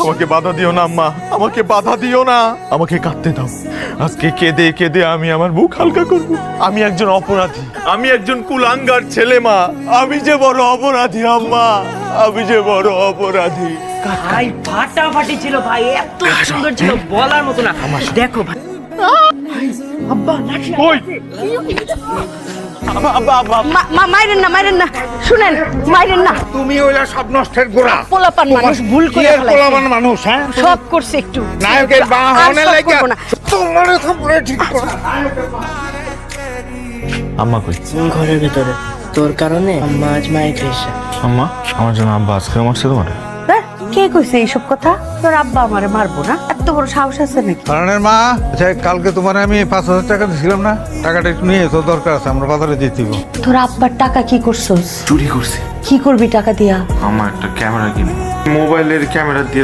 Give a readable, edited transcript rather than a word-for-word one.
আমাকে বাধা দিও না আম্মা, আমাকে বাধা দিও না, আমাকে কাঁদতে দাও। আজকে কেঁদে কেঁদে আমি আমার বুক হালকা করব। আমি একজন অপরাধী, আমি একজন কুলাঙ্গার ছেলে মা, আমি যে বড় অপরাধী আম্মা, আমি যে বড় অপরাধী। ভাই ফাটাফাটি ছিল ভাই, এত সুন্দর ছিল বলার মতো না। দেখো ভাই, আব্বা লাঠি ওই মাইরেন না শুনেন, মাইরেন না। তুমি ওইলা সব নষ্টের গোড়া। পোলাপান মানুষ ভুল করে ফেলাইছে। পোলাপান মানুষ, হ্যাঁ সব করছে একটু নায়কের আর বাহনে সব লাগা করবো না। তোমার খবরে ঠিক করা। আম্মা কই? ঘরের ভিতরে তোর কারণে আম্মা আজ মায়ের খেয়েছে। আম্মা, আমার জন্য আব্বা আজকে মারছে তোমার? হ্যাঁ, কে কইছে এইসব কথা? তোর আব্বা আমারে মারবো না, এত বড় সাহস আছে নাকি? কারণের মা, আচ্ছা কালকে তোমার আমি 5,000 টাকা দিয়েছিলাম না, টাকাটা একটু নিয়ে তো দরকার আছে, আমরা বাজারে যেতে হবে। তোর আব্বার টাকা কি করছস? চুরি করছি কি করবি টাকা দিয়া? আমার একটা ক্যামেরা কিনে, মোবাইলের ক্যামেরা দিয়ে